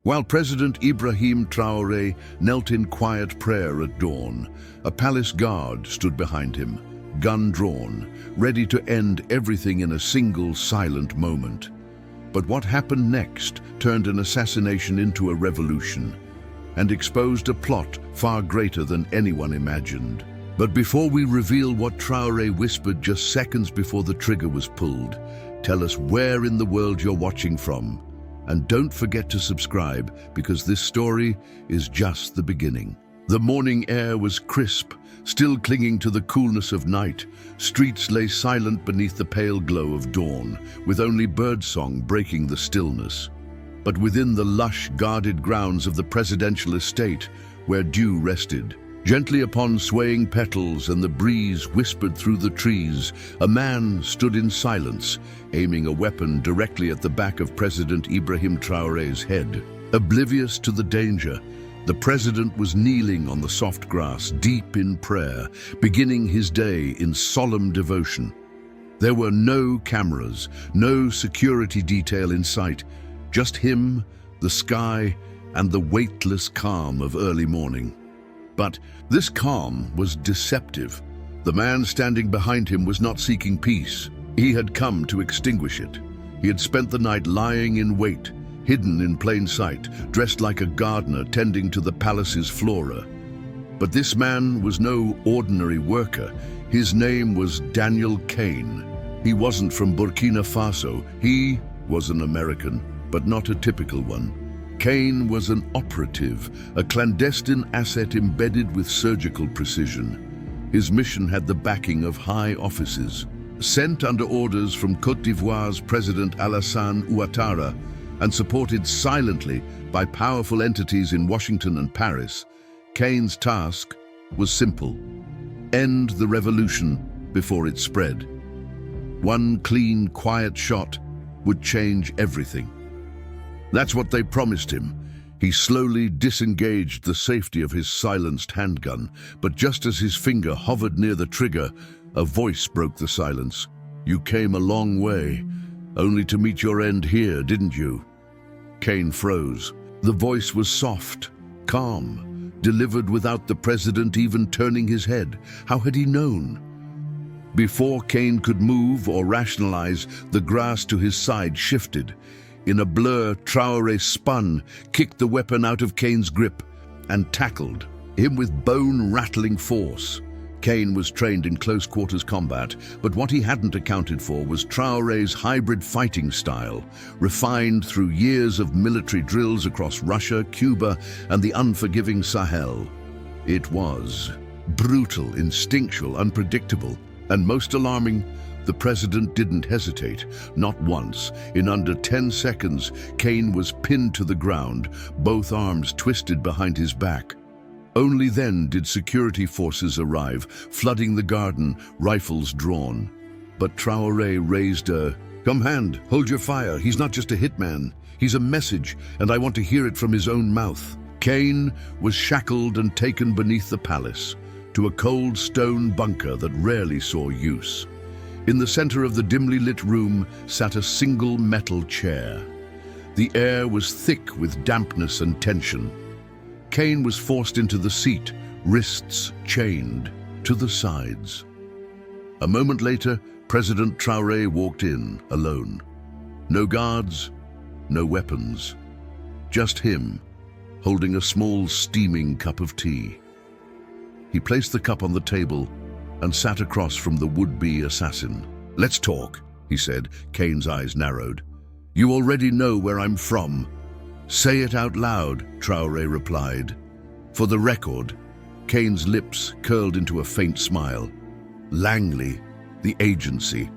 While President Ibrahim Traoré knelt in quiet prayer at dawn, a palace guard stood behind him, gun drawn, ready to end everything in a single silent moment. But what happened next turned an assassination into a revolution and exposed a plot far greater than anyone imagined. But before we reveal what Traoré whispered just seconds before the trigger was pulled, tell us where in the world you're watching from. And don't forget to subscribe, because this story is just the beginning. The morning air was crisp, still clinging to the coolness of night. Streets lay silent beneath the pale glow of dawn, with only birdsong breaking the stillness. But within the lush, guarded grounds of the presidential estate, where dew rested, gently upon swaying petals and the breeze whispered through the trees, a man stood in silence, aiming a weapon directly at the back of President Ibrahim Traoré's head. Oblivious to the danger, the president was kneeling on the soft grass, deep in prayer, beginning his day in solemn devotion. There were no cameras, no security detail in sight, just him, the sky, and the weightless calm of early morning. But this calm was deceptive. The man standing behind him was not seeking peace. He had come to extinguish it. He had spent the night lying in wait, hidden in plain sight, dressed like a gardener tending to the palace's flora. But this man was no ordinary worker. His name was Daniel Cain. He wasn't from Burkina Faso. He was an American, but not a typical one. Cain was an operative, a clandestine asset embedded with surgical precision. His mission had the backing of high offices. Sent under orders from Côte d'Ivoire's President Alassane Ouattara and supported silently by powerful entities in Washington and Paris, Cain's task was simple: end the revolution before it spread. One clean, quiet shot would change everything. That's what they promised him. He slowly disengaged the safety of his silenced handgun, but just as his finger hovered near the trigger, a voice broke the silence. "You came a long way, only to meet your end here, didn't you?" Cain froze. The voice was soft, calm, delivered without the president even turning his head. How had he known? Before Cain could move or rationalize, the grass to his side shifted. In a blur, Traoré spun, kicked the weapon out of Cain's grip, and tackled him with bone-rattling force. Cain was trained in close-quarters combat, but what he hadn't accounted for was Traoré's hybrid fighting style, refined through years of military drills across Russia, Cuba, and the unforgiving Sahel. It was brutal, instinctual, unpredictable, and most alarming, the president didn't hesitate, not once. In under 10 seconds, Cain was pinned to the ground, both arms twisted behind his back. Only then did security forces arrive, flooding the garden, rifles drawn. But Traoré raised a, "Come hand, hold your fire. He's not just a hitman. He's a message, and I want to hear it from his own mouth." Cain was shackled and taken beneath the palace, to a cold stone bunker that rarely saw use. In the center of the dimly lit room sat a single metal chair. The air was thick with dampness and tension. Cain was forced into the seat, wrists chained to the sides. A moment later, President Traoré walked in, alone. No guards, no weapons. Just him, holding a small steaming cup of tea. He placed the cup on the table and sat across from the would-be assassin. "Let's talk," he said, Cain's eyes narrowed. "You already know where I'm from." "Say it out loud," Traoré replied. For the record, Cain's lips curled into a faint smile. "Langley, the agency.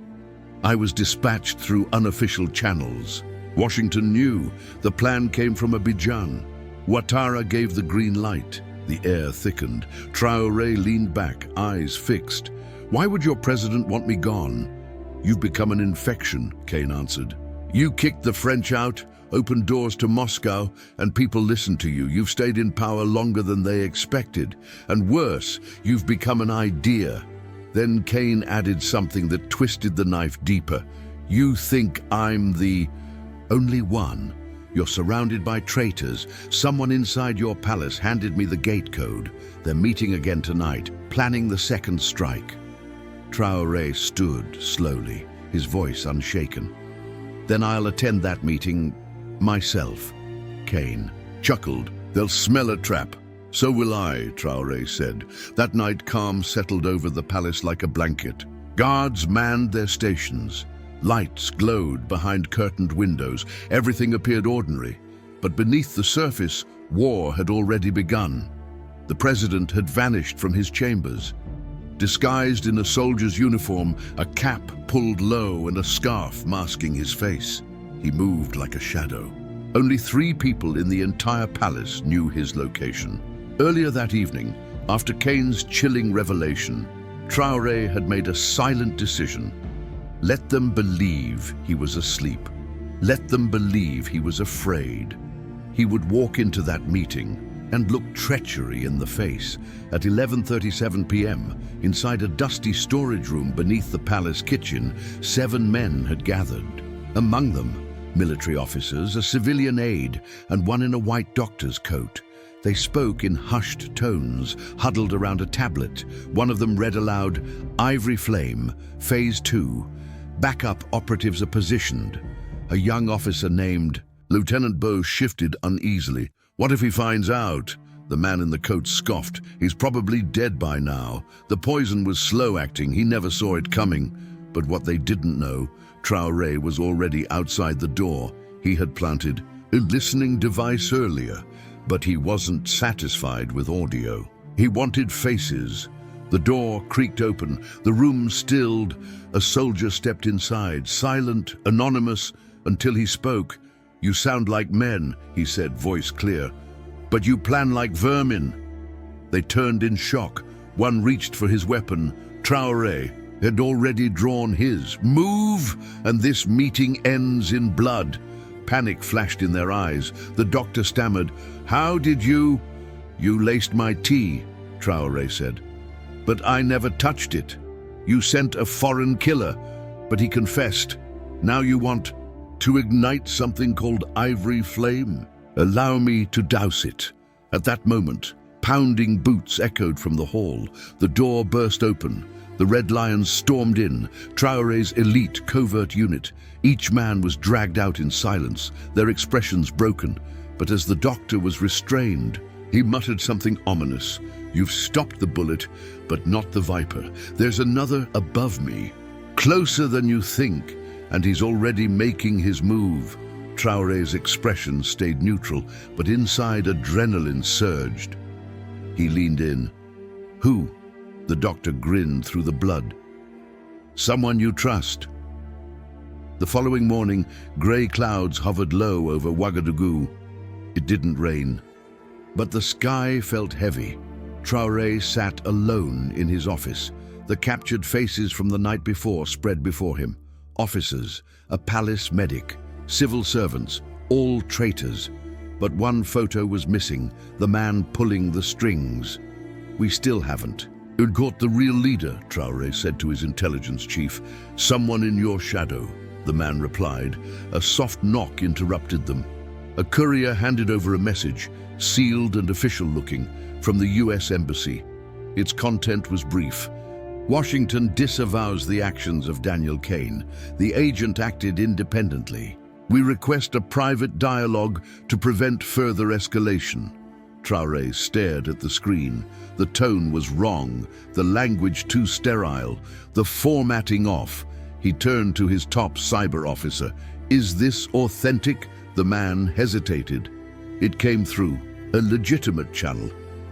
I was dispatched through unofficial channels. Washington knew. The plan came from Abidjan. Ouattara gave the green light." The air thickened. Traoré leaned back, eyes fixed. "Why would your president want me gone?" "You've become an infection," Cain answered. "You kicked the French out, opened doors to Moscow, and people listened to you. You've stayed in power longer than they expected. And worse, you've become an idea." Then Cain added something that twisted the knife deeper. "You think I'm the only one You're surrounded by traitors. Someone inside your palace handed me the gate code. They're meeting again tonight, planning the second strike." Traoré stood slowly, his voice unshaken. "Then I'll attend that meeting myself." Kane chuckled. "They'll smell a trap." "So will I," Traoré said. That night calm settled over the palace like a blanket. Guards manned their stations. Lights glowed behind curtained windows. Everything appeared ordinary. But beneath the surface, war had already begun. The president had vanished from his chambers. Disguised in a soldier's uniform, a cap pulled low and a scarf masking his face. He moved like a shadow. Only 3 people in the entire palace knew his location. Earlier that evening, after Kane's chilling revelation, Traoré had made a silent decision. Let them believe he was asleep. Let them believe he was afraid. He would walk into that meeting and look treachery in the face. At 11:37 p.m., inside a dusty storage room beneath the palace kitchen, 7 men had gathered. Among them, military officers, a civilian aide, and one in a white doctor's coat. They spoke in hushed tones, huddled around a tablet. One of them read aloud, "Ivory Flame, Phase 2. Backup operatives are positioned." A young officer named Lieutenant Beau shifted uneasily. "What if he finds out?" The man in the coat scoffed. "He's probably dead by now. The poison was slow-acting. He never saw it coming." But what they didn't know, Traoré was already outside the door. He had planted a listening device earlier, but he wasn't satisfied with audio. He wanted faces. The door creaked open. The room stilled. A soldier stepped inside, silent, anonymous, until he spoke. "You sound like men," he said, voice clear. "But you plan like vermin." They turned in shock. One reached for his weapon. Traoré had already drawn his. "Move, and this meeting ends in blood." Panic flashed in their eyes. The doctor stammered, "How did you—" "You laced my tea," Traoré said. "But I never touched it. You sent a foreign killer." But he confessed. "Now you want to ignite something called Ivory Flame? Allow me to douse it." At that moment, pounding boots echoed from the hall. The door burst open. The Red Lions stormed in, Traoré's elite covert unit. Each man was dragged out in silence, their expressions broken. But as the doctor was restrained, he muttered something ominous. "You've stopped the bullet, but not the viper. There's another above me, closer than you think, and he's already making his move." Traoré's expression stayed neutral, but inside adrenaline surged. He leaned in. "Who?" The doctor grinned through the blood. "Someone you trust." The following morning, grey clouds hovered low over Ouagadougou. It didn't rain, but the sky felt heavy. Traoré sat alone in his office. The captured faces from the night before spread before him. Officers, a palace medic, civil servants, all traitors. But one photo was missing, the man pulling the strings. "We still haven't caught the real leader," Traoré said to his intelligence chief. "Someone in your shadow," the man replied. A soft knock interrupted them. A courier handed over a message, sealed and official-looking, from the U.S. Embassy. Its content was brief. "Washington disavows the actions of Daniel Kane. The agent acted independently. We request a private dialogue to prevent further escalation." Traoré stared at the screen. The tone was wrong, the language too sterile, the formatting off. He turned to his top cyber officer. "Is this authentic?" The man hesitated. "It came through a legitimate channel,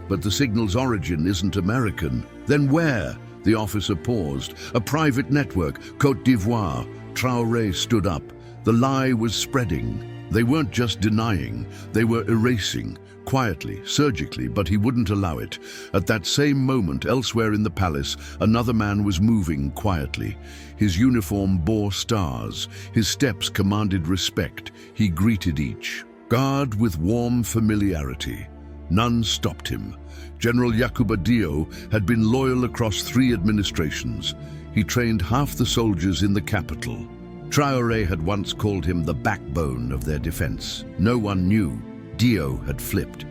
but the signal's origin isn't American." "Then where?" The officer paused. "A private network, Côte d'Ivoire." Traoré stood up. The lie was spreading. They weren't just denying, they were erasing. Quietly, surgically, but he wouldn't allow it. At that same moment, elsewhere in the palace, another man was moving quietly. His uniform bore stars. His steps commanded respect. He greeted each guard with warm familiarity. None stopped him. General Yakuba Dio had been loyal across 3 administrations. He trained half the soldiers in the capital. Traoré had once called him the backbone of their defense. No one knew Dio had flipped.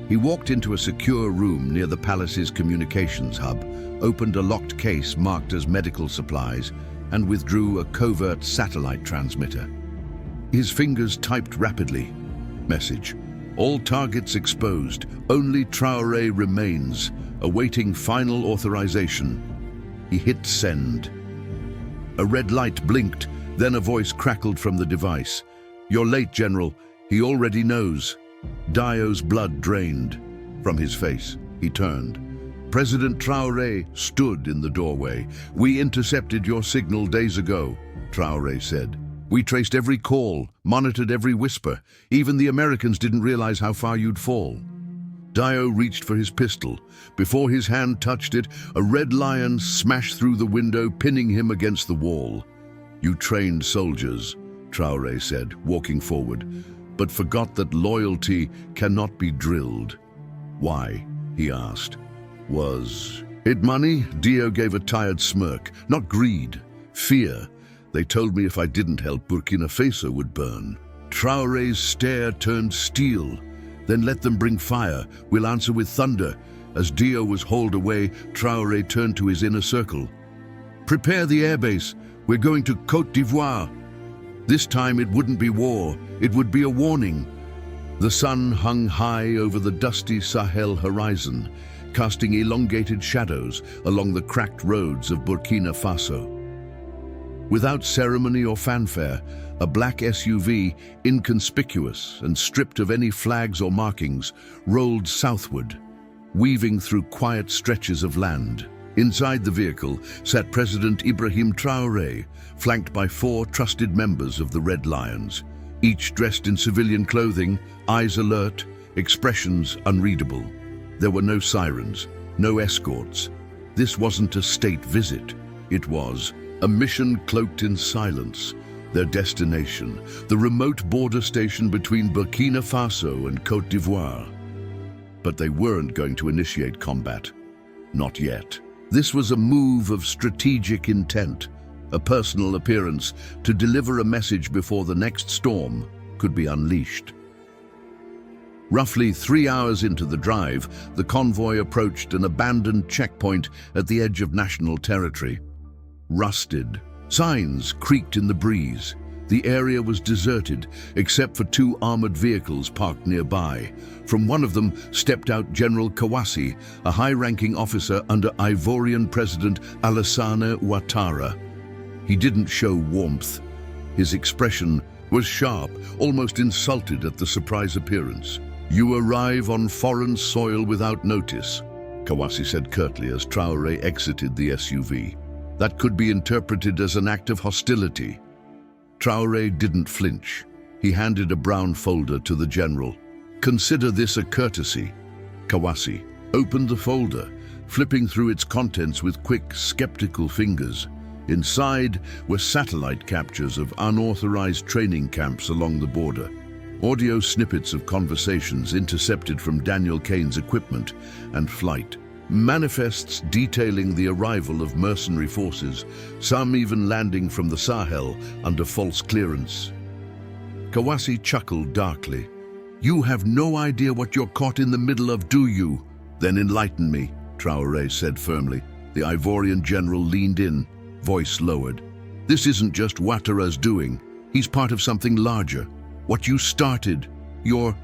He walked into a secure room near the palace's communications hub, opened a locked case marked as medical supplies, and withdrew a covert satellite transmitter. His fingers typed rapidly. Message: all targets exposed. Only Traoré remains, awaiting final authorization. He hit send. A red light blinked, then a voice crackled from the device. You're late, General. He already knows. Dio's blood drained from his face. He turned. President Traoré stood in the doorway. We intercepted your signal days ago, Traoré said. We traced every call, monitored every whisper. Even the Americans didn't realize how far you'd fall. Dio reached for his pistol. Before his hand touched it, a red lion smashed through the window, pinning him against the wall. You trained soldiers, Traoré said, walking forward, but forgot that loyalty cannot be drilled. Why? He asked. Was it money? Dio gave a tired smirk. Not greed, fear. They told me if I didn't help, Burkina Faso would burn. Traoré's stare turned steel. Then let them bring fire. We'll answer with thunder. As Dio was hauled away, Traoré turned to his inner circle. Prepare the airbase. We're going to Côte d'Ivoire. This time it wouldn't be war. It would be a warning. The sun hung high over the dusty Sahel horizon, casting elongated shadows along the cracked roads of Burkina Faso. Without ceremony or fanfare, a black SUV, inconspicuous and stripped of any flags or markings, rolled southward, weaving through quiet stretches of land. Inside the vehicle sat President Ibrahim Traoré, flanked by 4 trusted members of the Red Lions, each dressed in civilian clothing, eyes alert, expressions unreadable. There were no sirens, no escorts. This wasn't a state visit. It was a mission cloaked in silence. Their destination, the remote border station between Burkina Faso and Côte d'Ivoire. But they weren't going to initiate combat. Not yet. This was a move of strategic intent, a personal appearance to deliver a message before the next storm could be unleashed. Roughly 3 hours into the drive, the convoy approached an abandoned checkpoint at the edge of national territory. Rusted. Signs creaked in the breeze. The area was deserted, except for 2 armored vehicles parked nearby. From one of them stepped out General Kawasi, a high-ranking officer under Ivorian President Alassane Ouattara. He didn't show warmth. His expression was sharp, almost insulted at the surprise appearance. You arrive on foreign soil without notice, Kawasi said curtly as Traoré exited the SUV. That could be interpreted as an act of hostility. Traoré didn't flinch. He handed a brown folder to the general. Consider this a courtesy. Kawasi opened the folder, flipping through its contents with quick, skeptical fingers. Inside were satellite captures of unauthorized training camps along the border. Audio snippets of conversations intercepted from Daniel Kane's equipment and flight. Manifests detailing the arrival of mercenary forces, some even landing from the Sahel under false clearance. Kawasi chuckled darkly. You have no idea what you're caught in the middle of, do you? Then enlighten me, Traoré said firmly. The Ivorian general leaned in, voice lowered. This isn't just Ouattara's doing. He's part of something larger. What you started, your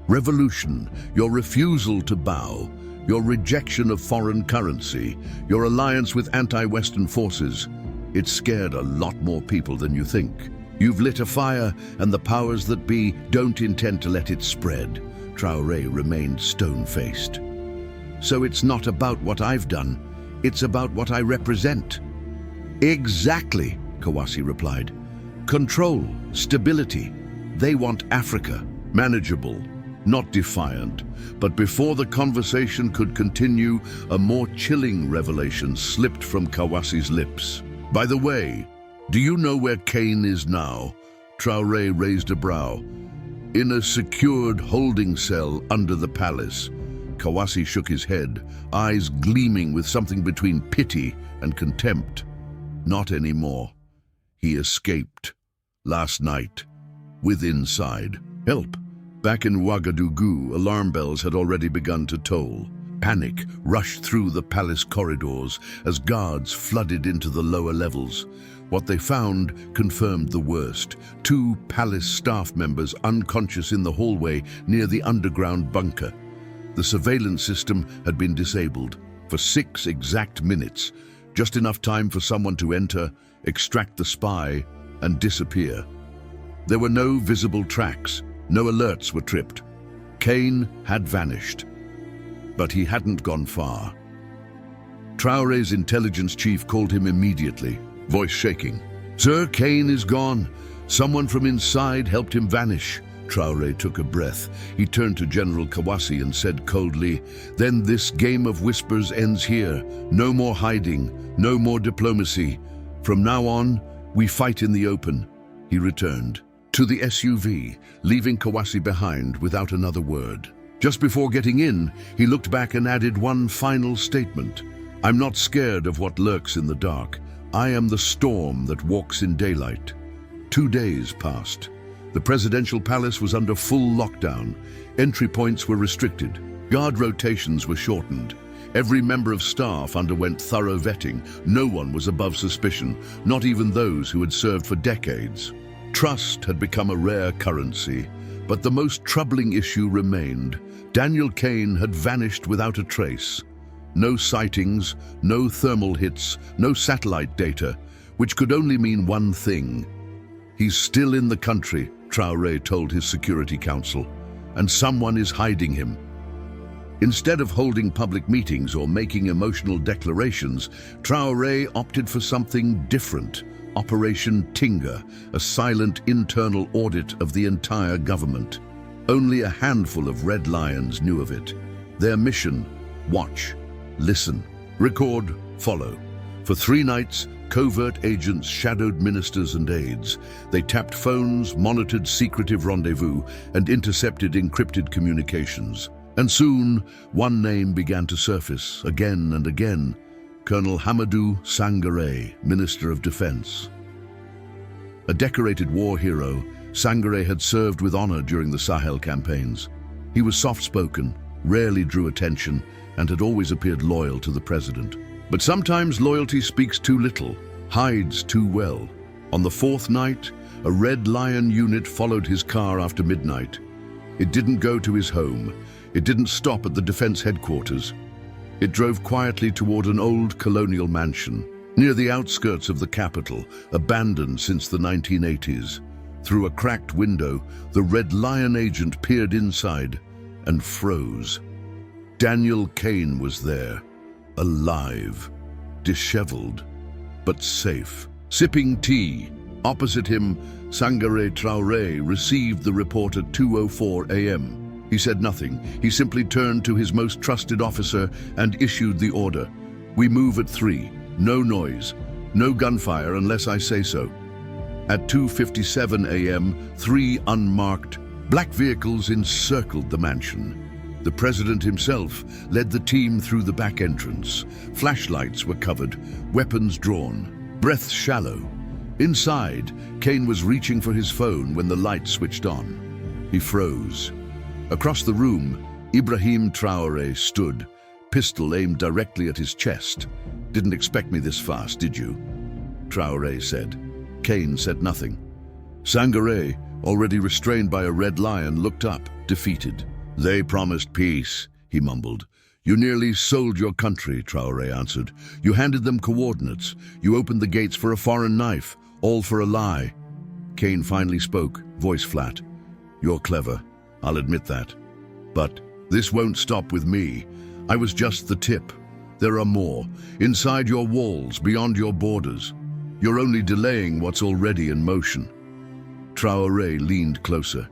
revolution, your refusal to bow, your rejection of foreign currency, your alliance with anti-Western forces. It scared a lot more people than you think. You've lit a fire, and the powers that be don't intend to let it spread. Traoré remained stone-faced. So it's not about what I've done, it's about what I represent. Exactly, Kawasi replied. Control, stability. They want Africa, manageable, not defiant. But before the conversation could continue, a more chilling revelation slipped from Kawasi's lips. By the way, do you know where Kane is now? Traoré raised a brow. In a secured holding cell under the palace. Kawasi shook his head, eyes gleaming with something between pity and contempt. Not anymore. He escaped. Last night. With inside. Help! Back in Ouagadougou, alarm bells had already begun to toll. Panic rushed through the palace corridors as guards flooded into the lower levels. What they found confirmed the worst. 2 palace staff members unconscious in the hallway near the underground bunker. The surveillance system had been disabled for 6 exact minutes, just enough time for someone to enter, extract the spy, and disappear. There were no visible tracks, no alerts were tripped. Kane had vanished. But he hadn't gone far. Traoré's intelligence chief called him immediately, voice shaking. "Sir, Kane is gone. Someone from inside helped him vanish." Traoré took a breath. He turned to General Kawasi and said coldly, "Then this game of whispers ends here. No more hiding, no more diplomacy. From now on, we fight in the open." He returned to the SUV, leaving Kawasi behind without another word. Just before getting in, he looked back and added one final statement. "I'm not scared of what lurks in the dark. I am the storm that walks in daylight." 2 days passed. The presidential palace was under full lockdown. Entry points were restricted. Guard rotations were shortened. Every member of staff underwent thorough vetting. No one was above suspicion, not even those who had served for decades. Trust had become a rare currency, but the most troubling issue remained. Daniel Kane had vanished without a trace. No sightings, no thermal hits, no satellite data, which could only mean one thing. "He's still in the country," Traoré told his Security Council, "and someone is hiding him." Instead of holding public meetings or making emotional declarations, Traoré opted for something different. Operation Tinga, a silent internal audit of the entire government. Only a handful of Red Lions knew of it. Their mission: watch, listen, record, follow. For 3 nights, covert agents shadowed ministers and aides. They tapped phones, monitored secretive rendezvous, and intercepted encrypted communications. And soon, one name began to surface, again and again: Colonel Hamadou Sangaré, Minister of Defense. A decorated war hero, Sangaré had served with honor during the Sahel campaigns. He was soft-spoken, rarely drew attention, and had always appeared loyal to the president. But sometimes loyalty speaks too little, hides too well. On the 4th night, a Red Lion unit followed his car after midnight. It didn't go to his home. It didn't stop at the defense headquarters. It drove quietly toward an old colonial mansion, near the outskirts of the capital, abandoned since the 1980s. Through a cracked window, the Red Lion agent peered inside and froze. Daniel Kane was there, alive, disheveled, but safe. Sipping tea, opposite him, Sangaré Traoré received the report at 2:04 a.m. He said nothing. He simply turned to his most trusted officer and issued the order. "We move at 3. No noise. No gunfire unless I say so." At 2:57 a.m., 3 unmarked black vehicles encircled the mansion. The president himself led the team through the back entrance. Flashlights were covered, weapons drawn, breaths shallow. Inside, Kane was reaching for his phone when the light switched on. He froze. Across the room, Ibrahim Traore stood, pistol aimed directly at his chest. "Didn't expect me this fast, did you?" Traoré said. Kane said nothing. Sangaré, already restrained by a Red Lion, looked up, defeated. "They promised peace," he mumbled. "You nearly sold your country," Traoré answered. "You handed them coordinates. You opened the gates for a foreign knife, all for a lie." Kane finally spoke, voice flat. "You're clever. I'll admit that. But this won't stop with me. I was just the tip. There are more, inside your walls, beyond your borders. You're only delaying what's already in motion." Traoré leaned closer.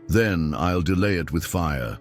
"Then I'll delay it with fire,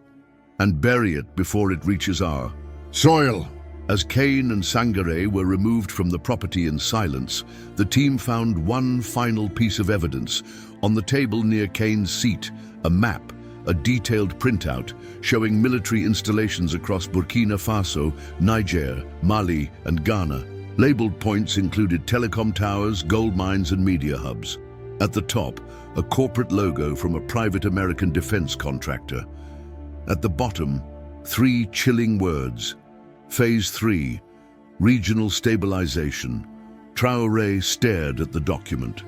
and bury it before it reaches our soil." As Kane and Sangaré were removed from the property in silence, the team found one final piece of evidence. On the table near Kane's seat, a map, a detailed printout showing military installations across Burkina Faso, Niger, Mali, and Ghana. Labeled points included telecom towers, gold mines, and media hubs. At the top, a corporate logo from a private American defense contractor. At the bottom, 3 chilling words: Phase 3, Regional Stabilization. Traoré stared at the document.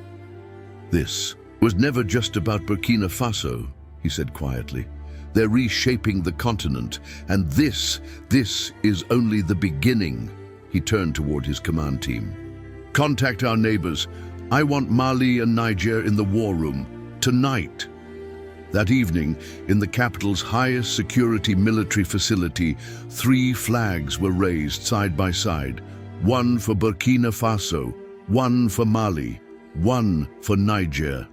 "This was never just about Burkina Faso," he said quietly. "They're reshaping the continent, and this is only the beginning." He turned toward his command team. "Contact our neighbors. I want Mali and Niger in the war room, tonight." That evening, in the capital's highest security military facility, 3 flags were raised side by side. One for Burkina Faso, one for Mali, one for Niger.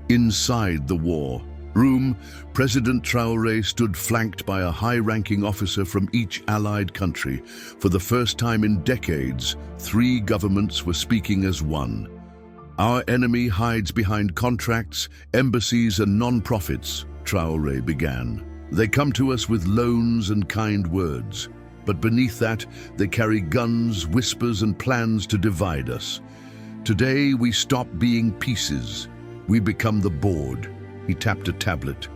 Inside the war room, President Traoré stood flanked by a high-ranking officer from each allied country. For the first time in decades, 3 governments were speaking as one. "Our enemy hides behind contracts, embassies, and non-profits," Traoré began. "They come to us with loans and kind words. But beneath that, they carry guns, whispers, and plans to divide us. Today, we stop being pieces. We become the board." He tapped a tablet.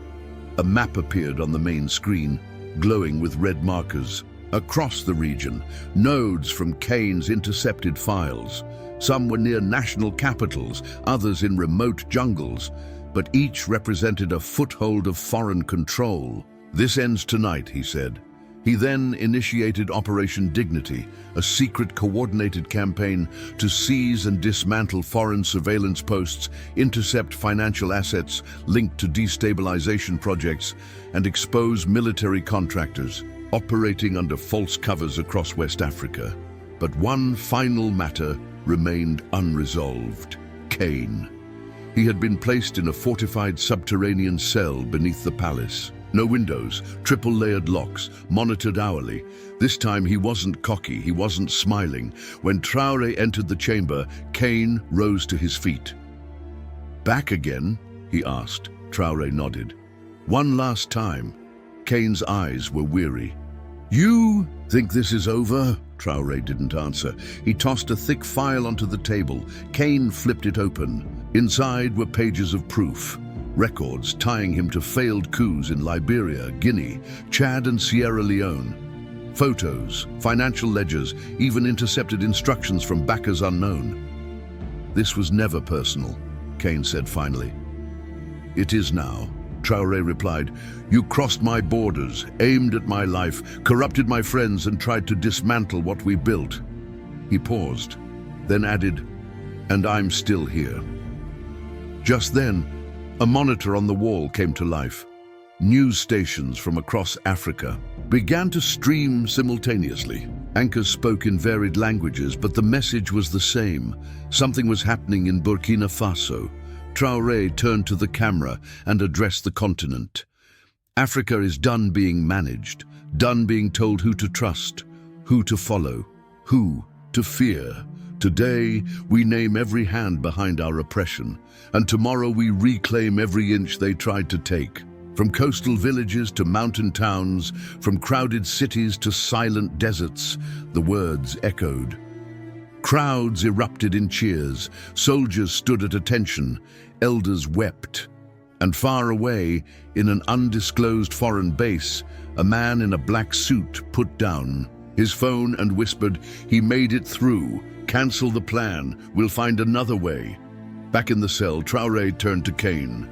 A map appeared on the main screen, glowing with red markers. Across the region, nodes from Kane's intercepted files. Some were near national capitals, others in remote jungles, but each represented a foothold of foreign control. "This ends tonight," he said. He then initiated Operation Dignity, a secret coordinated campaign to seize and dismantle foreign surveillance posts, intercept financial assets linked to destabilization projects, and expose military contractors operating under false covers across West Africa. But one final matter remained unresolved: Kane. He had been placed in a fortified subterranean cell beneath the palace. No windows, triple-layered locks, monitored hourly. This time he wasn't cocky, he wasn't smiling. When Traoré entered the chamber, Kane rose to his feet. "Back again?" he asked. Traoré nodded. "One last time." Kane's eyes were weary. "You think this is over?" Traoré didn't answer. He tossed a thick file onto the table. Kane flipped it open. Inside were pages of proof. Records tying him to failed coups in Liberia, Guinea, Chad, and Sierra Leone. Photos, financial ledgers, even intercepted instructions from backers unknown. "This was never personal," Kane said finally. "It is now," Traoré replied. "You crossed my borders, aimed at my life, corrupted my friends, and tried to dismantle what we built." He paused, then added, "And I'm still here." Just then, a monitor on the wall came to life. News stations from across Africa began to stream simultaneously. Anchors spoke in varied languages, but the message was the same. Something was happening in Burkina Faso. Traoré turned to the camera and addressed the continent. "Africa is done being managed, done being told who to trust, who to follow, who to fear. Today, we name every hand behind our oppression, and tomorrow we reclaim every inch they tried to take. From coastal villages to mountain towns, from crowded cities to silent deserts, the words echoed. Crowds erupted in cheers, soldiers stood at attention, elders wept. And far away, in an undisclosed foreign base, a man in a black suit put down his phone and whispered, "He made it through. Cancel the plan. We'll find another way." Back in the cell, Traoré turned to Kane.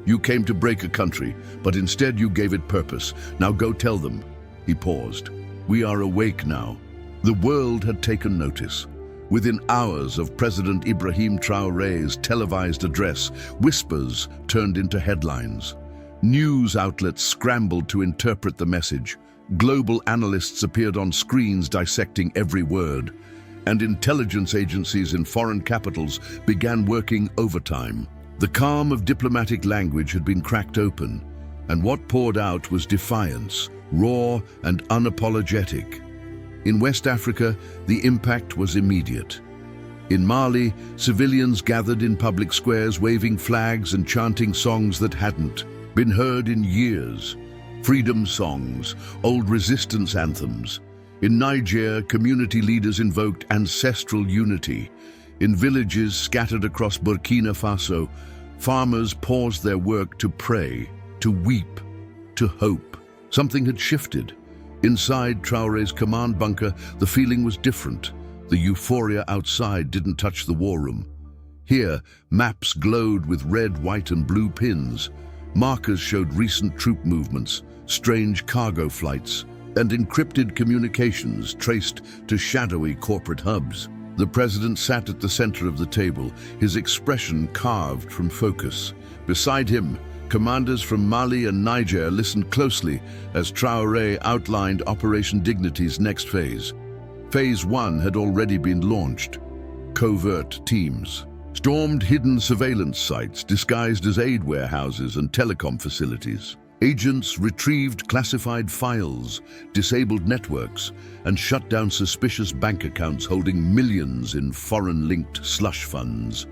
"You came to break a country, but instead you gave it purpose. Now go tell them." He paused. "We are awake now." The world had taken notice. Within hours of President Ibrahim Traoré's televised address, whispers turned into headlines. News outlets scrambled to interpret the message. Global analysts appeared on screens dissecting every word. And intelligence agencies in foreign capitals began working overtime. The calm of diplomatic language had been cracked open, and what poured out was defiance, raw and unapologetic. In West Africa, the impact was immediate. In Mali, civilians gathered in public squares waving flags and chanting songs that hadn't been heard in years. Freedom songs, old resistance anthems. In Niger, community leaders invoked ancestral unity. In villages scattered across Burkina Faso, farmers paused their work to pray, to weep, to hope. Something had shifted. Inside Traoré's command bunker, the feeling was different. The euphoria outside didn't touch the war room. Here, maps glowed with red, white, and blue pins. Markers showed recent troop movements, strange cargo flights, and encrypted communications traced to shadowy corporate hubs. The president sat at the center of the table, his expression carved from focus. Beside him, commanders from Mali and Niger listened closely as Traoré outlined Operation Dignity's next phase. Phase 1 had already been launched. Covert teams stormed hidden surveillance sites disguised as aid warehouses and telecom facilities. Agents retrieved classified files, disabled networks, and shut down suspicious bank accounts holding millions in foreign-linked slush funds.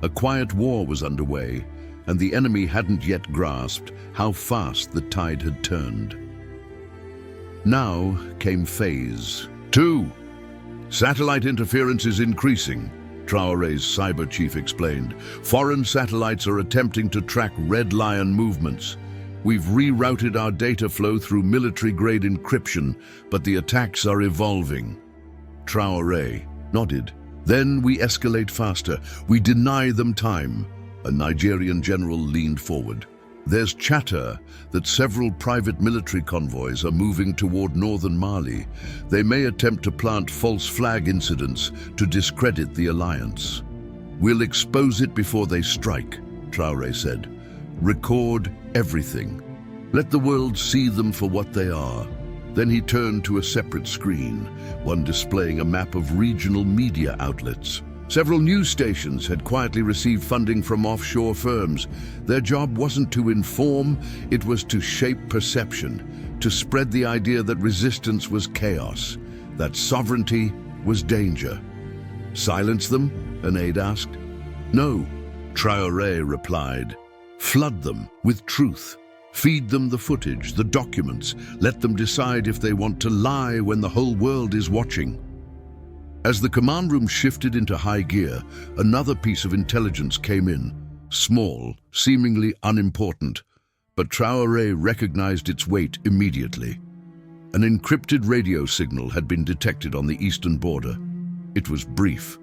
A quiet war was underway, and the enemy hadn't yet grasped how fast the tide had turned. Now came Phase 2. Satellite interference is increasing, Traoré's cyber chief explained. Foreign satellites are attempting to track Red Lion movements. We've rerouted our data flow through military-grade encryption, but the attacks are evolving. Traoré nodded. Then we escalate faster. We deny them time. A Nigerian general leaned forward. There's chatter that several private military convoys are moving toward northern Mali. They may attempt to plant false flag incidents to discredit the alliance. We'll expose it before they strike, Traoré said. Record everything. Let the world see them for what they are. Then he turned to a separate screen, one displaying a map of regional media outlets. Several news stations had quietly received funding from offshore firms. Their job wasn't to inform, it was to shape perception, to spread the idea that resistance was chaos, that sovereignty was danger. Silence them? An aide asked. No, Traoré replied. Flood them with truth. Feed them the footage, the documents. Let them decide if they want to lie when the whole world is watching. As the command room shifted into high gear, another piece of intelligence came in. Small, seemingly unimportant, but Traoré recognized its weight immediately. An encrypted radio signal had been detected on the eastern border. It was brief,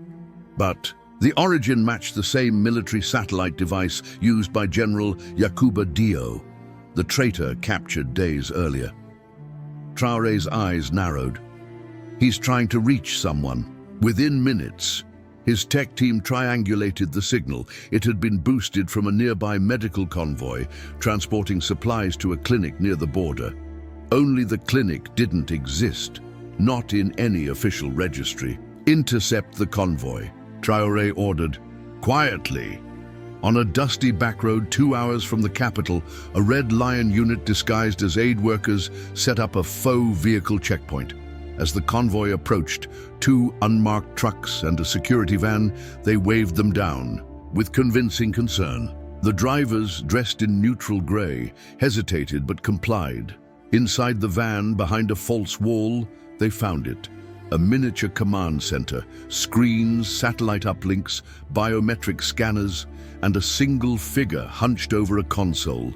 but the origin matched the same military satellite device used by General Yakuba Dio, the traitor captured days earlier. Traoré's eyes narrowed. He's trying to reach someone. Within minutes, his tech team triangulated the signal. It had been boosted from a nearby medical convoy, transporting supplies to a clinic near the border. Only the clinic didn't exist, not in any official registry. Intercept the convoy, Traoré ordered. Quietly. On a dusty back road 2 hours from the capital, a Red Lion unit disguised as aid workers set up a faux vehicle checkpoint. As the convoy approached, 2 unmarked trucks and a security van, they waved them down, with convincing concern. The drivers, dressed in neutral gray, hesitated but complied. Inside the van, behind a false wall, they found it. A miniature command center, screens, satellite uplinks, biometric scanners, and a single figure hunched over a console.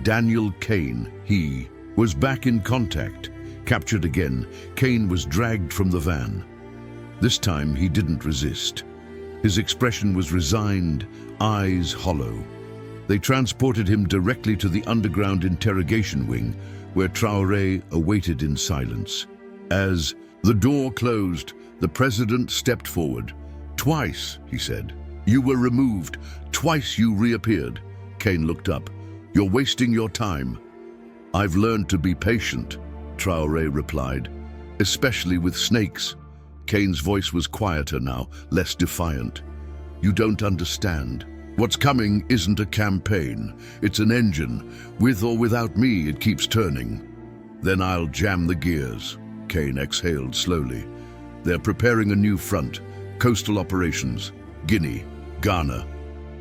Daniel Kane, he, was back in contact. Captured again, Kane was dragged from the van. This time he didn't resist. His expression was resigned, eyes hollow. They transported him directly to the underground interrogation wing, where Traoré awaited in silence. As the door closed, the president stepped forward. Twice, he said. You were removed. Twice you reappeared. Kane looked up. You're wasting your time. I've learned to be patient, Traoré replied, especially with snakes. Kane's voice was quieter now, less defiant. You don't understand. What's coming isn't a campaign. It's an engine. With or without me, it keeps turning. Then I'll jam the gears. Kane exhaled slowly. They're preparing a new front. Coastal operations. Guinea. Ghana.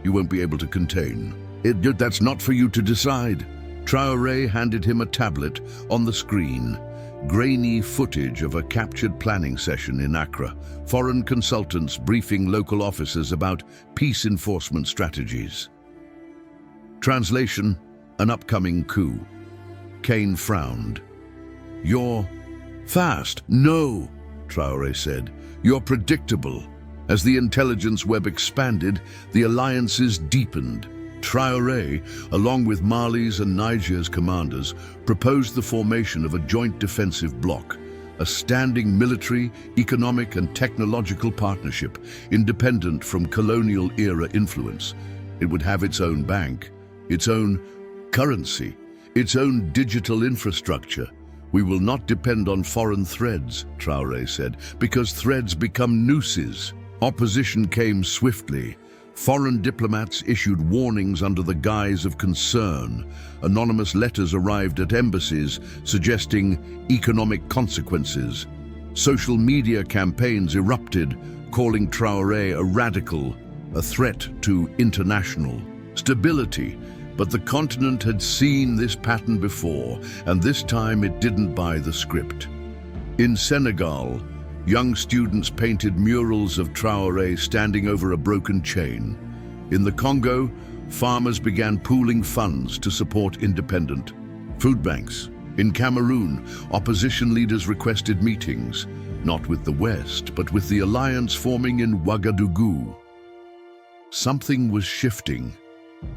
You won't be able to contain. That's not for you to decide. Traoré handed him a tablet. On the screen, grainy footage of a captured planning session in Accra, foreign consultants briefing local officers about peace enforcement strategies. Translation: an upcoming coup. Kane frowned. "You're fast." "No," Traoré said. "You're predictable." As the intelligence web expanded, the alliances deepened. Traoré, along with Mali's and Niger's commanders, proposed the formation of a joint defensive bloc, a standing military, economic and technological partnership, independent from colonial-era influence. It would have its own bank, its own currency, its own digital infrastructure. "We will not depend on foreign threads," Traoré said, "because threads become nooses." Opposition came swiftly. Foreign diplomats issued warnings under the guise of concern. Anonymous letters arrived at embassies suggesting economic consequences. Social media campaigns erupted, calling Traoré a radical, a threat to international stability. But the continent had seen this pattern before, and this time it didn't buy the script. In Senegal, young students painted murals of Traoré standing over a broken chain. In the Congo, farmers began pooling funds to support independent food banks. In Cameroon, opposition leaders requested meetings, not with the West, but with the alliance forming in Ouagadougou. Something was shifting.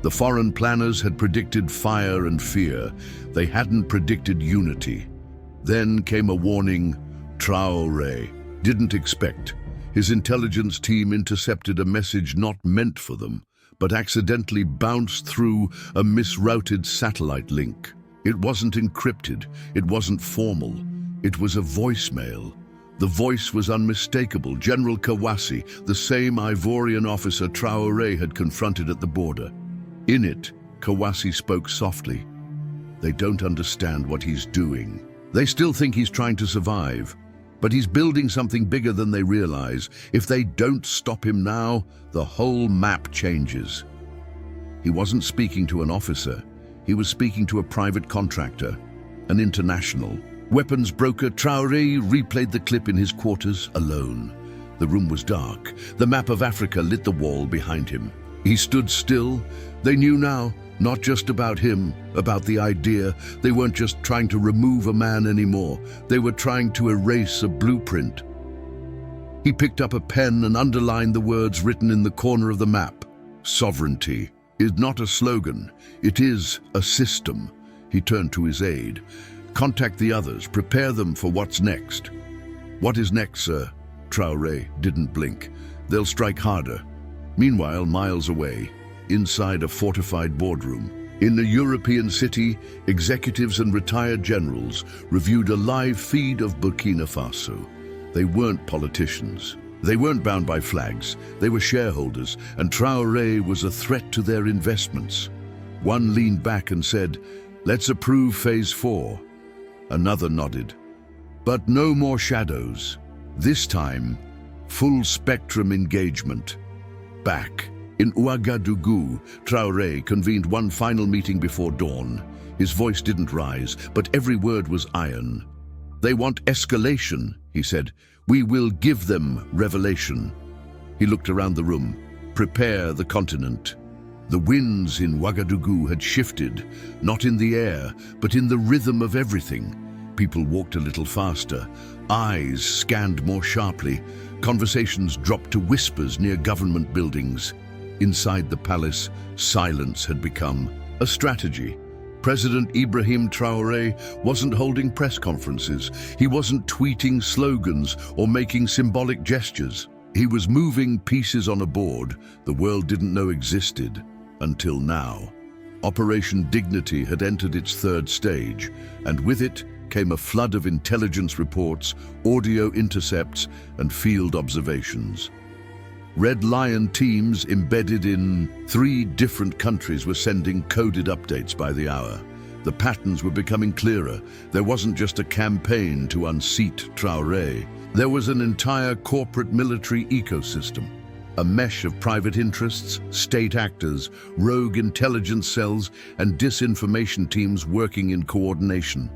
The foreign planners had predicted fire and fear. They hadn't predicted unity. Then came a warning Traoré didn't expect. His intelligence team intercepted a message not meant for them, but accidentally bounced through a misrouted satellite link. It wasn't encrypted, it wasn't formal. It was a voicemail. The voice was unmistakable. General Kawasi, the same Ivorian officer Traoré had confronted at the border. In it, Kawasi spoke softly. "They don't understand what he's doing. They still think he's trying to survive. But he's building something bigger than they realize. If they don't stop him now, the whole map changes." He wasn't speaking to an officer. He was speaking to a private contractor, an international weapons broker. Traoré replayed the clip in his quarters alone. The room was dark. The map of Africa lit the wall behind him. He stood still. They knew now, not just about him, about the idea. They weren't just trying to remove a man anymore. They were trying to erase a blueprint. He picked up a pen and underlined the words written in the corner of the map. "Sovereignty is not a slogan. It is a system." He turned to his aide. "Contact the others. Prepare them for what's next." "What is next, sir?" Traoré didn't blink. "They'll strike harder." Meanwhile, miles away, inside a fortified boardroom, in a European city, executives and retired generals reviewed a live feed of Burkina Faso. They weren't politicians. They weren't bound by flags. They were shareholders, and Traoré was a threat to their investments. One leaned back and said, "Let's approve Phase 4. Another nodded. But no more shadows. This time, full-spectrum engagement. Back in Ouagadougou, Traoré convened one final meeting before dawn. His voice didn't rise, but every word was iron. "They want escalation," he said. "We will give them revelation." He looked around the room. "Prepare the continent." The winds in Ouagadougou had shifted, not in the air, but in the rhythm of everything. People walked a little faster. Eyes scanned more sharply. Conversations dropped to whispers near government buildings. Inside the palace, silence had become a strategy. President Ibrahim Traoré wasn't holding press conferences. He wasn't tweeting slogans or making symbolic gestures. He was moving pieces on a board the world didn't know existed until now. Operation Dignity had entered its third stage, and with it came a flood of intelligence reports, audio intercepts, and field observations. Red Lion teams embedded in 3 different countries were sending coded updates by the hour. The patterns were becoming clearer. There wasn't just a campaign to unseat Traoré. There was an entire corporate military ecosystem, a mesh of private interests, state actors, rogue intelligence cells, and disinformation teams working in coordination.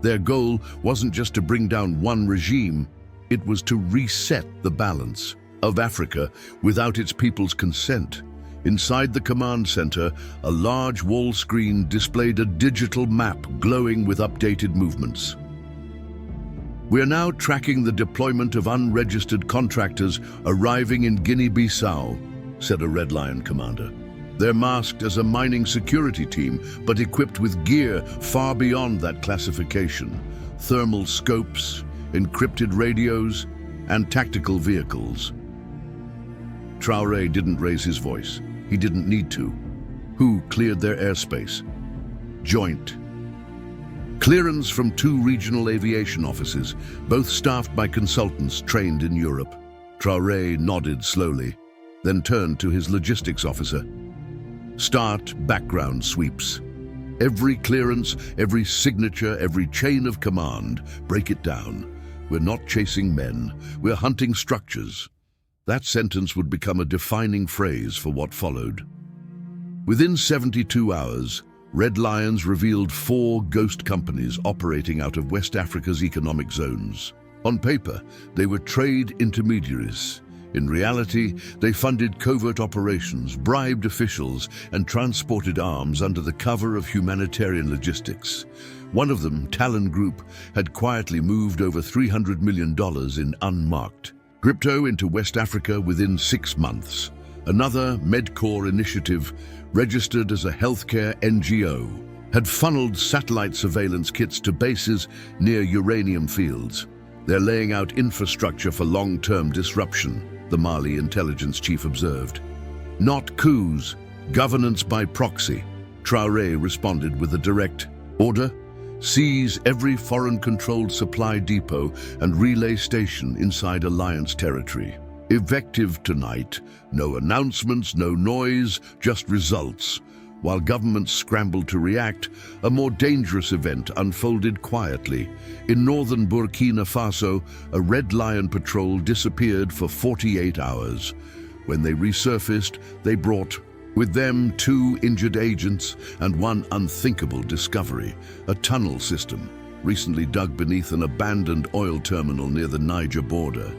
Their goal wasn't just to bring down one regime, it was to reset the balance of Africa without its people's consent. Inside the command center, a large wall screen displayed a digital map glowing with updated movements. We are now tracking the deployment of unregistered contractors arriving in Guinea-Bissau, said a Red Lion commander. They're masked as a mining security team, but equipped with gear far beyond that classification. Thermal scopes, encrypted radios, and tactical vehicles. Traoré didn't raise his voice. He didn't need to. Who cleared their airspace? Joint. Clearance from 2 regional aviation offices, both staffed by consultants trained in Europe. Traoré nodded slowly, then turned to his logistics officer. Start background sweeps. Every clearance, every signature, every chain of command, break it down. We're not chasing men, we're hunting structures. That sentence would become a defining phrase for what followed. Within 72 hours, Red Lions revealed 4 ghost companies operating out of West Africa's economic zones. On paper, they were trade intermediaries. In reality, they funded covert operations, bribed officials, and transported arms under the cover of humanitarian logistics. One of them, Talon Group, had quietly moved over $300 million in unmarked crypto into West Africa within 6 months. Another, Medcore Initiative, registered as a healthcare NGO, had funneled satellite surveillance kits to bases near uranium fields. They're laying out infrastructure for long-term disruption, the Mali intelligence chief observed. Not coups, governance by proxy. Traoré responded with a direct order: seize every foreign-controlled supply depot and relay station inside alliance territory. Effective tonight. No announcements, no noise, just results. While governments scrambled to react, a more dangerous event unfolded quietly. In northern Burkina Faso, a Red Lion patrol disappeared for 48 hours. When they resurfaced, they brought with them 2 injured agents and one unthinkable discovery: a tunnel system, recently dug beneath an abandoned oil terminal near the Niger border.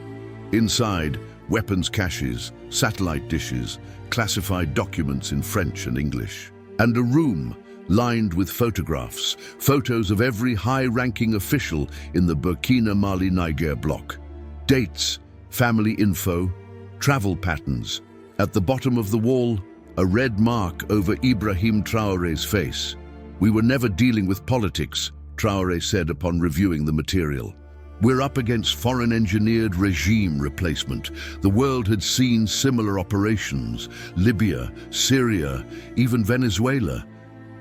Inside, weapons caches, satellite dishes, classified documents in French and English. And a room lined with photographs, photos of every high-ranking official in the Burkina-Mali-Niger bloc. Dates, family info, travel patterns. At the bottom of the wall, a red mark over Ibrahim Traoré's face. "We were never dealing with politics," Traoré said upon reviewing the material. "We're up against foreign-engineered regime replacement. The world had seen similar operations: Libya, Syria, even Venezuela.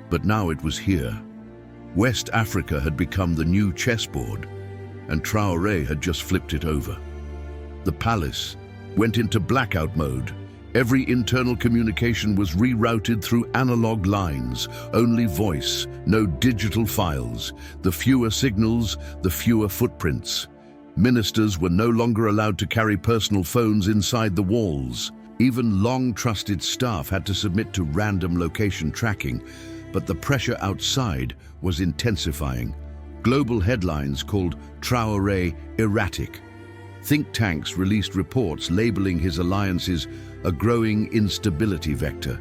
But now it was here. West Africa had become the new chessboard, and Traoré had just flipped it over. The palace went into blackout mode. Every internal communication was rerouted through analog lines, only voice, no digital files. The fewer signals, the fewer footprints. Ministers were no longer allowed to carry personal phones inside the walls. Even long-trusted staff had to submit to random location tracking, but the pressure outside was intensifying. Global headlines called Traoré erratic. Think tanks released reports labeling his alliances a growing instability vector.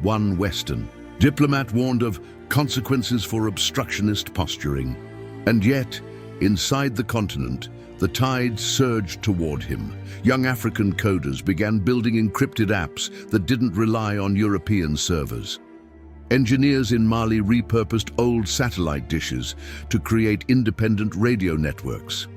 One Western diplomat warned of consequences for obstructionist posturing. And yet, inside the continent, the tide surged toward him. Young African coders began building encrypted apps that didn't rely on European servers. Engineers in Mali repurposed old satellite dishes to create independent radio networks.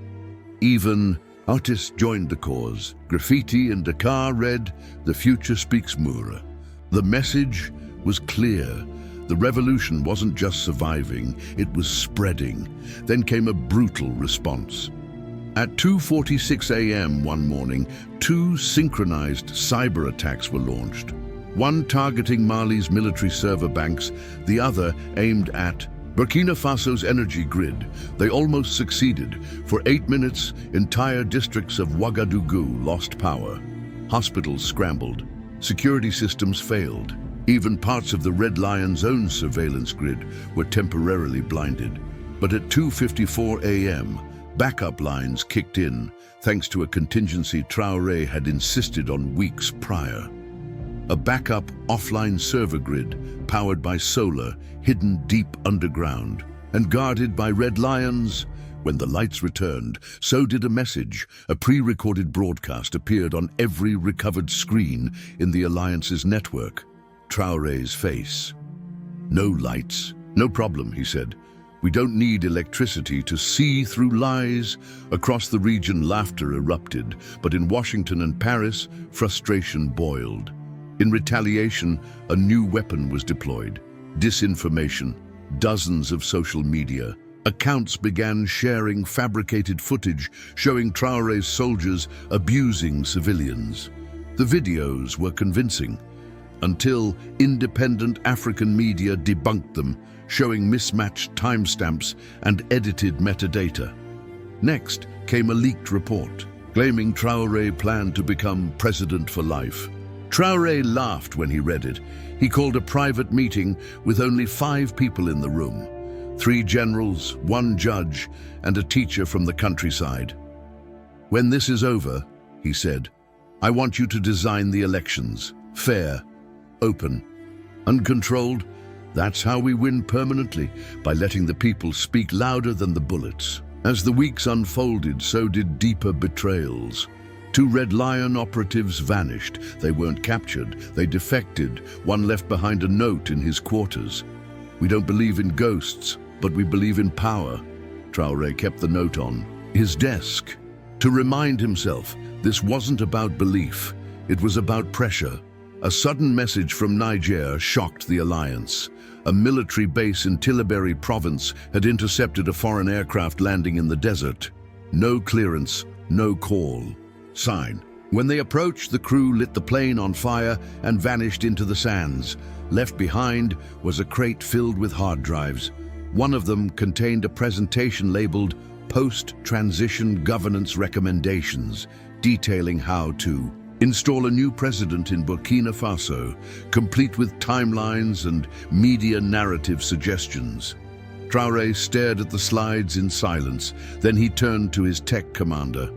Even artists joined the cause. Graffiti in Dakar read, "The future speaks Moura." The message was clear. The revolution wasn't just surviving, it was spreading. Then came a brutal response. At 2:46 a.m. one morning, 2 synchronized cyber attacks were launched. One targeting Mali's military server banks, the other aimed at Burkina Faso's energy grid. They almost succeeded. For 8 minutes, entire districts of Ouagadougou lost power. Hospitals scrambled. Security systems failed. Even parts of the Red Lion's own surveillance grid were temporarily blinded. But at 2:54 a.m., backup lines kicked in, thanks to a contingency Traoré had insisted on weeks prior. A backup offline server grid, powered by solar, hidden deep underground, and guarded by red lions. When the lights returned, so did a message. A pre-recorded broadcast appeared on every recovered screen in the Alliance's network. Traoré's face. "No lights, no problem," he said. "We don't need electricity to see through lies." Across the region, laughter erupted, but in Washington and Paris, frustration boiled. In retaliation, a new weapon was deployed: disinformation. Dozens of social media accounts began sharing fabricated footage showing Traoré's soldiers abusing civilians. The videos were convincing, until independent African media debunked them, showing mismatched timestamps and edited metadata. Next came a leaked report, claiming Traoré planned to become president for life. Traoré laughed when he read it. He called a private meeting with only 5 people in the room: 3 generals, 1 judge, and a teacher from the countryside. "When this is over," he said, "I want you to design the elections. Fair, open, uncontrolled. That's how we win permanently, by letting the people speak louder than the bullets." As the weeks unfolded, so did deeper betrayals. 2 Red Lion operatives vanished. They weren't captured, they defected. One left behind a note in his quarters. "We don't believe in ghosts, but we believe in power." Traoré kept the note on his desk to remind himself this wasn't about belief, it was about pressure. A sudden message from Niger shocked the Alliance. A military base in Tillabéri province had intercepted a foreign aircraft landing in the desert. No clearance, no call. Sign. When they approached, the crew lit the plane on fire and vanished into the sands. Left behind was a crate filled with hard drives. One of them contained a presentation labeled Post-Transition Governance Recommendations, detailing how to install a new president in Burkina Faso, complete with timelines and media narrative suggestions. Traoré stared at the slides in silence. Then he turned to his tech commander.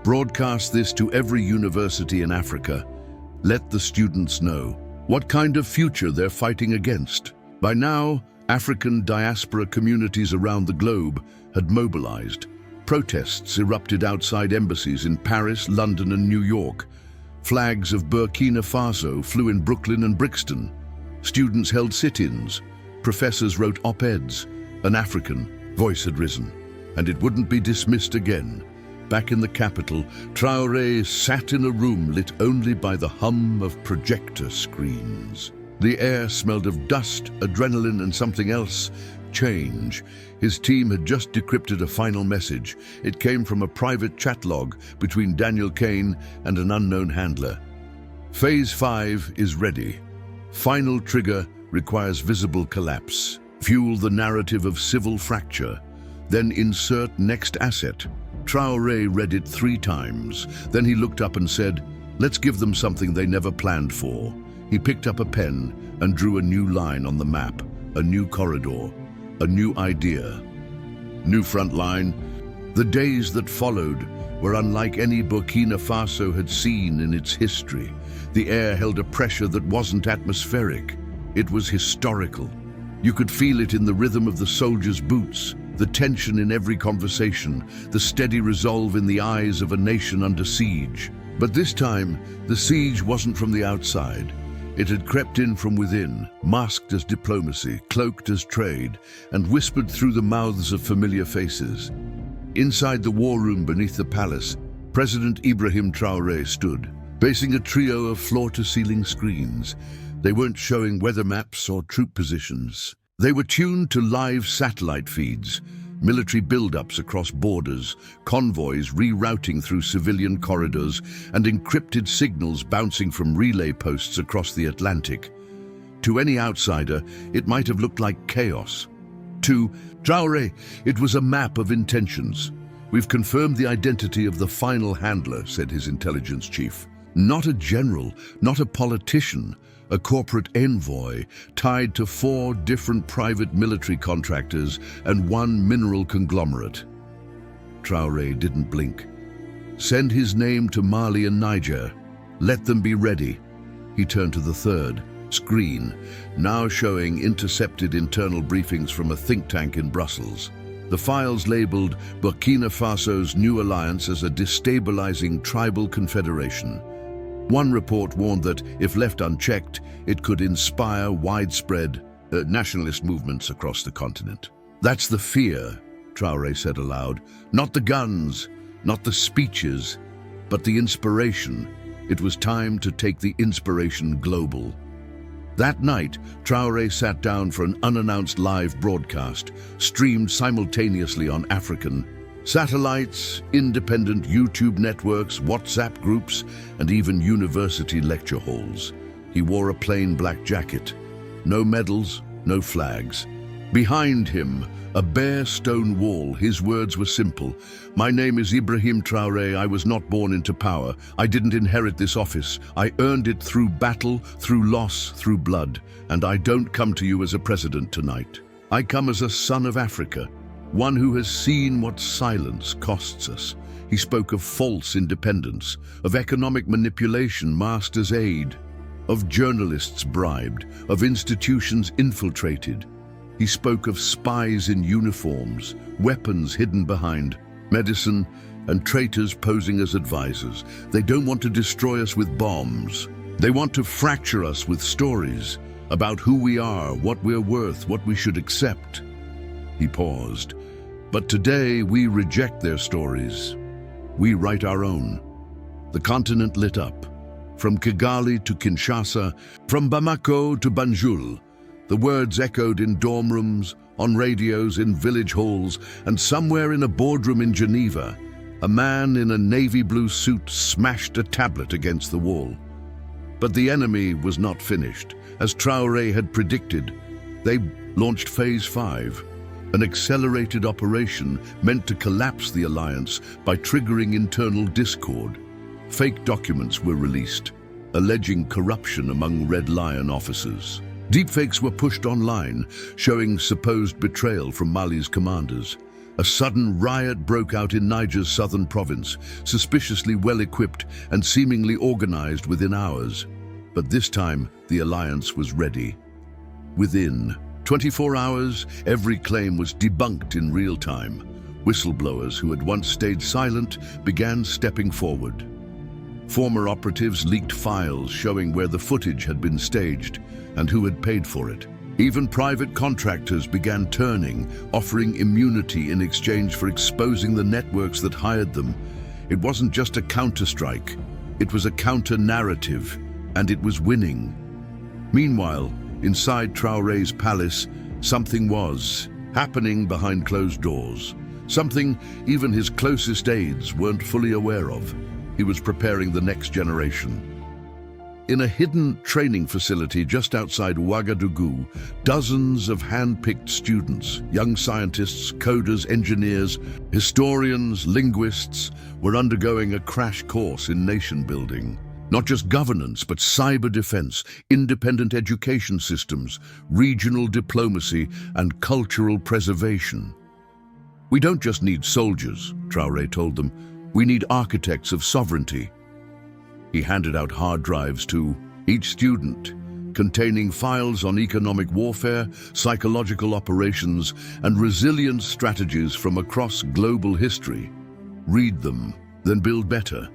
"Broadcast this to every university in Africa. Let the students know what kind of future they're fighting against." By now, African diaspora communities around the globe had mobilized. Protests erupted outside embassies in Paris, London, and New York. Flags of Burkina Faso flew in Brooklyn and Brixton. Students held sit-ins. Professors wrote op-eds. An African voice had risen, and it wouldn't be dismissed again. Back in the capital, Traoré sat in a room lit only by the hum of projector screens. The air smelled of dust, adrenaline, and something else: change. His team had just decrypted a final message. It came from a private chat log between Daniel Kane and an unknown handler. "Phase 5 is ready. Final trigger requires visible collapse. Fuel the narrative of civil fracture. Then insert next asset." Traoré read it 3 times. Then he looked up and said, "Let's give them something they never planned for." He picked up a pen and drew a new line on the map, a new corridor, a new idea. New front line. The days that followed were unlike any Burkina Faso had seen in its history. The air held a pressure that wasn't atmospheric. It was historical. You could feel it in the rhythm of the soldiers' boots, the tension in every conversation, the steady resolve in the eyes of a nation under siege. But this time, the siege wasn't from the outside. It had crept in from within, masked as diplomacy, cloaked as trade, and whispered through the mouths of familiar faces. Inside the war room beneath the palace, President Ibrahim Traoré stood, facing a trio of floor-to-ceiling screens. They weren't showing weather maps or troop positions. They were tuned to live satellite feeds, military buildups across borders, convoys rerouting through civilian corridors, and encrypted signals bouncing from relay posts across the Atlantic. To any outsider, it might have looked like chaos. To Traoré, it was a map of intentions. "We've confirmed the identity of the final handler," said his intelligence chief. Not a general, not a politician, a corporate envoy tied to 4 different private military contractors and 1 mineral conglomerate. Traoré didn't blink. Send his name to Mali and Niger. Let them be ready. He turned to the 3rd screen, now showing intercepted internal briefings from a think tank in Brussels. The files labeled Burkina Faso's new alliance as a destabilizing tribal confederation. One report warned that, if left unchecked, it could inspire widespread nationalist movements across the continent. That's the fear, Traoré said aloud. Not the guns, not the speeches, but the inspiration. It was time to take the inspiration global. That night, Traoré sat down for an unannounced live broadcast, streamed simultaneously on African satellites, independent YouTube networks, WhatsApp groups, and even university lecture halls. He wore a plain black jacket. No medals, no flags. Behind him, a bare stone wall. His words were simple. My name is Ibrahim Traoré. I was not born into power. I didn't inherit this office. I earned it through battle, through loss, through blood. And I don't come to you as a president tonight. I come as a son of Africa, one who has seen what silence costs us. He spoke of false independence, of economic manipulation, master's aid, of journalists bribed, of institutions infiltrated. He spoke of spies in uniforms, weapons hidden behind medicine, and traitors posing as advisors. They don't want to destroy us with bombs. They want to fracture us with stories about who we are, what we're worth, what we should accept. He paused. But today we reject their stories. We write our own. The continent lit up. From Kigali to Kinshasa, from Bamako to Banjul, the words echoed in dorm rooms, on radios, in village halls, and somewhere in a boardroom in Geneva, a man in a navy blue suit smashed a tablet against the wall. But the enemy was not finished. As Traoré had predicted, they launched Phase 5, an accelerated operation meant to collapse the alliance by triggering internal discord. Fake documents were released, alleging corruption among Red Lion officers. Deepfakes were pushed online, showing supposed betrayal from Mali's commanders. A sudden riot broke out in Niger's southern province, suspiciously well-equipped and seemingly organized within hours. But this time, the alliance was ready. Within 24 hours, every claim was debunked in real time. Whistleblowers who had once stayed silent began stepping forward. Former operatives leaked files showing where the footage had been staged and who had paid for it. Even private contractors began turning, offering immunity in exchange for exposing the networks that hired them. It wasn't just a counter-strike, it was a counter-narrative, and it was winning. Meanwhile, inside Traoré's palace, something was happening behind closed doors. Something even his closest aides weren't fully aware of. He was preparing the next generation. In a hidden training facility just outside Ouagadougou, dozens of hand-picked students, young scientists, coders, engineers, historians, linguists, were undergoing a crash course in nation building. Not just governance, but cyber defense, independent education systems, regional diplomacy, and cultural preservation. We don't just need soldiers, Traoré told them. We need architects of sovereignty. He handed out hard drives to each student, containing files on economic warfare, psychological operations, and resilience strategies from across global history. Read them, then build better.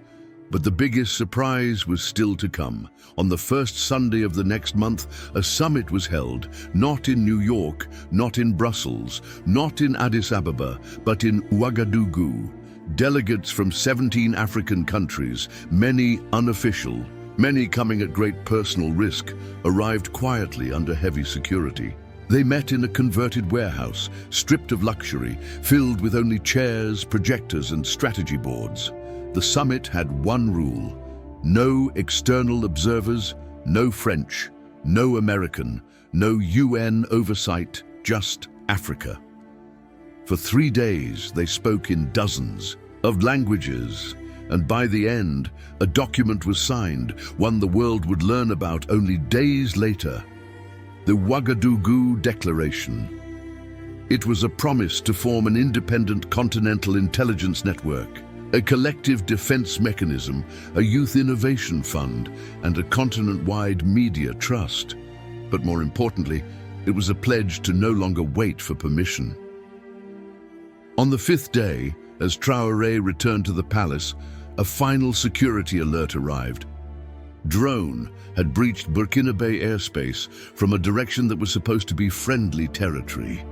But the biggest surprise was still to come. On the first Sunday of the next month, a summit was held, not in New York, not in Brussels, not in Addis Ababa, but in Ouagadougou. Delegates from 17 African countries, many unofficial, many coming at great personal risk, arrived quietly under heavy security. They met in a converted warehouse, stripped of luxury, filled with only chairs, projectors, and strategy boards. The summit had one rule: no external observers, no French, no American, no UN oversight, just Africa. For 3 days, they spoke in dozens of languages, And by the end, a document was signed, one the world would learn about only days later. The Ouagadougou Declaration. It was a promise to form an independent continental intelligence network, a collective defense mechanism, a youth innovation fund, and a continent-wide media trust. But more importantly, it was a pledge to no longer wait for permission. On the fifth day, as Traoré returned to the palace, a final security alert arrived. Drone had breached Burkina airspace from a direction that was supposed to be friendly territory.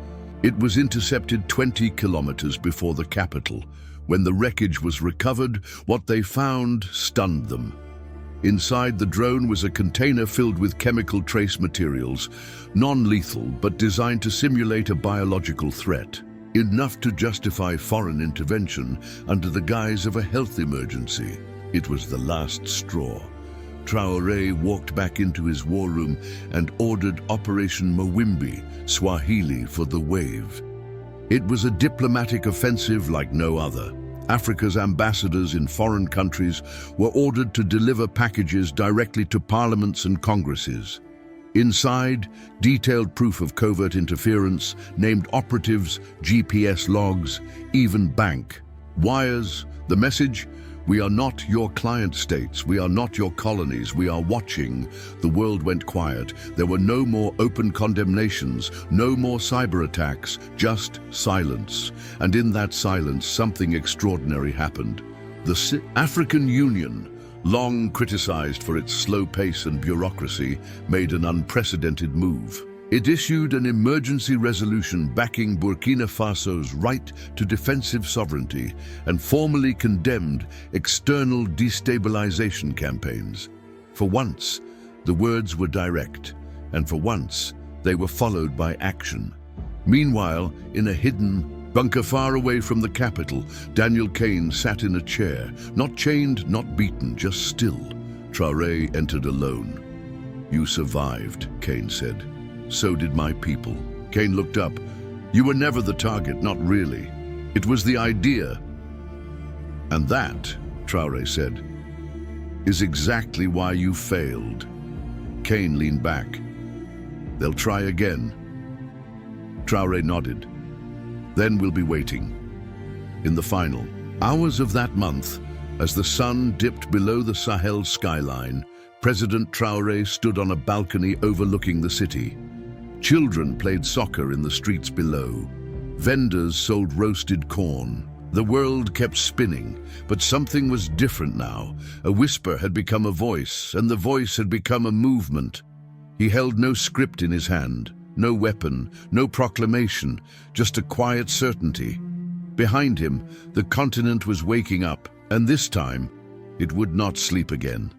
It was intercepted 20 kilometers before the capital. When the wreckage was recovered, what they found stunned them. Inside the drone was a container filled with chemical trace materials, non-lethal but designed to simulate a biological threat, enough to justify foreign intervention under the guise of a health emergency. It was the last straw. Traoré walked back into his war room and ordered Operation Mawimbi, Swahili for the wave. It was a diplomatic offensive like no other. Africa's ambassadors in foreign countries were ordered to deliver packages directly to parliaments and congresses. Inside, detailed proof of covert interference, named operatives, GPS logs, even bank wires. The message: we are not your client states, we are not your colonies, we are watching. The world went quiet. There were no more open condemnations, no more cyber attacks, just silence. And in that silence, something extraordinary happened. The African Union, long criticized for its slow pace and bureaucracy, made an unprecedented move. It issued an emergency resolution backing Burkina Faso's right to defensive sovereignty and formally condemned external destabilization campaigns. For once, the words were direct, and for once, they were followed by action. Meanwhile, in a hidden bunker far away from the capital, Daniel Kane sat in a chair, not chained, not beaten, just still. Traoré entered alone. "You survived," Kane said. "So did my people." Kane looked up. "You were never the target, not really. It was the idea." "And that," Traoré said, "is exactly why you failed." Kane leaned back. "They'll try again." Traoré nodded. "Then we'll be waiting." In the final hours of that month, as the sun dipped below the Sahel skyline, President Traoré stood on a balcony overlooking the city. Children played soccer in the streets below. Vendors sold roasted corn. The world kept spinning, but something was different now. A whisper had become a voice, and the voice had become a movement. He held no script in his hand, no weapon, no proclamation, just a quiet certainty. Behind him, the continent was waking up, and this time, it would not sleep again.